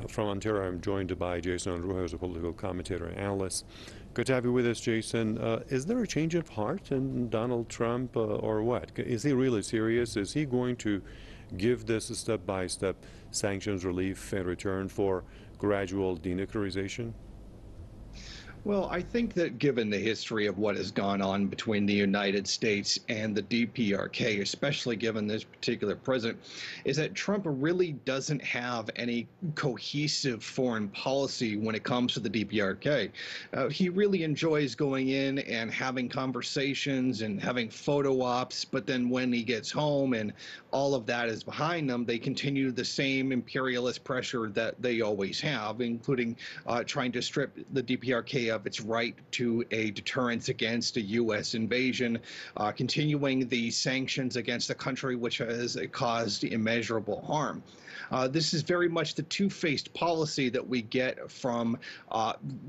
From Ontario, I'm joined by Jason Unruhe, who's a political commentator and analyst. Good to have you with us, Jason. Is there a change of heart in Donald Trump, or what? Is he really serious? Is he going to give this a step-by-step sanctions relief in return for gradual denuclearization? Well, I think that given the history of what has gone on between the United States and the DPRK, especially given this particular president, is that Trump really doesn't have any cohesive foreign policy when it comes to the DPRK. He really enjoys going in and having conversations and having photo ops, but then when he gets home and all of that is behind them, they continue the same imperialist pressure that they always have, including trying to strip the DPRK of its right to a deterrence against a U.S. invasion, continuing the sanctions against a country which has caused immeasurable harm. This is very much the two-faced policy that we get from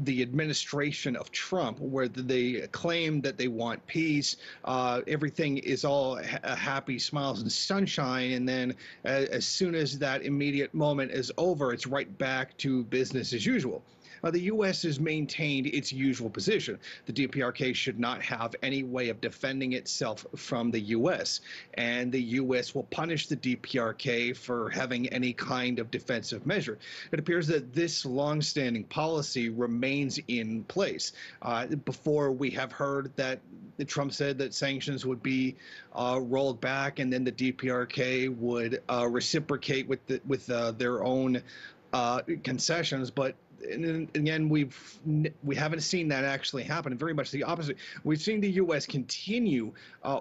the administration of Trump, where they claim that they want peace, everything is all happy smiles and sunshine, and then as soon as that immediate moment is over, it's right back to business as usual. The U.S. has maintained its usual position. The DPRK should not have any way of defending itself from the U.S., and the U.S. will punish the DPRK for having any kind of defensive measure. It appears that this longstanding policy remains in place. Before, we have heard that Trump said that sanctions would be rolled back, and then the DPRK would reciprocate with their own concessions, but again, we haven't seen that actually happen. Very much the opposite. We've seen the U.S. continue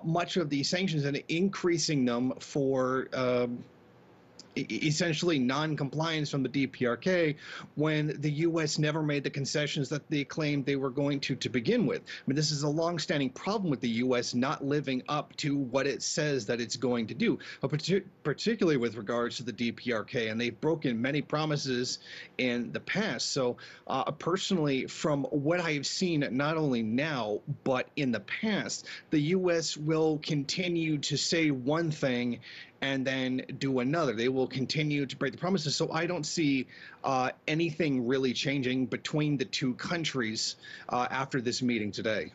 much of these sanctions and increasing them for essentially non-compliance from the DPRK when the U.S. never made the concessions that they claimed they were going to begin with. I mean, this is a long-standing problem with the U.S. not living up to what it says that it's going to do, particularly with regards to the DPRK, and they've broken many promises in the past. So personally, from what I've seen, not only now, but in the past, the U.S. will continue to say one thing and then do another. They will continue to break the promises. So I don't see anything really changing between the two countries after this meeting today.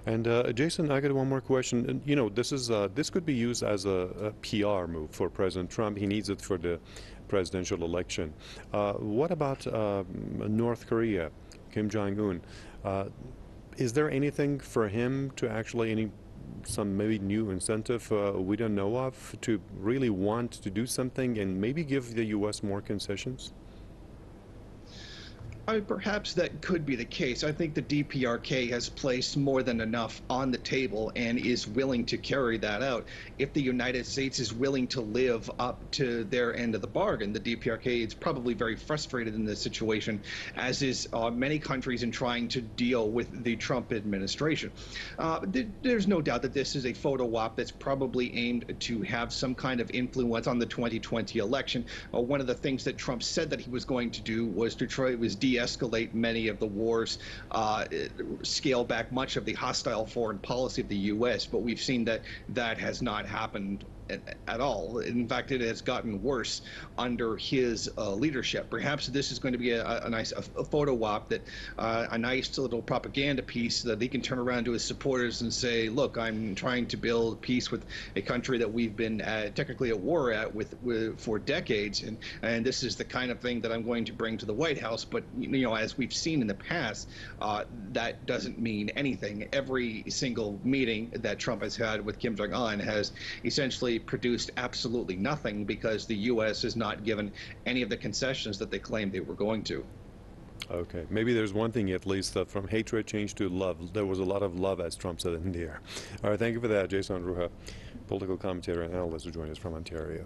And Jason, I got one more question. And, you know, this could be used as a PR move for President Trump. He needs it for the presidential election. What about North Korea, Kim Jong-un? Is there anything for him to actually, some maybe new incentive we don't know of, to really want to do something and maybe give the U.S. more concessions? Perhaps that could be the case. I think the DPRK has placed more than enough on the table and is willing to carry that out. If the United States is willing to live up to their end of the bargain, the DPRK is probably very frustrated in this situation, as is many countries in trying to deal with the Trump administration. There's no doubt that this is a photo op that's probably aimed to have some kind of influence on the 2020 election. One of the things that Trump said that he was going to do was to de-escalate many of the wars, scale back much of the hostile foreign policy of the U.S., but we've seen that that has not happened at all. In fact, it has gotten worse under his leadership. Perhaps this is going to be a nice photo op, that a nice little propaganda piece that he can turn around to his supporters and say, look, I'm trying to build peace with a country that we've been technically at war for decades, and this is the kind of thing that I'm going to bring to the White House. But as we've seen in the past, that doesn't mean anything. Every single meeting that Trump has had with Kim Jong-un has essentially produced absolutely nothing, because the U.S. has not given any of the concessions that they claimed they were going to. Okay, maybe there's one thing at least, from hatred changed to love. There was a lot of love, as Trump said, in the air. All right, thank you for that, Jason Unruhe, political commentator and analyst, who joined us from Ontario.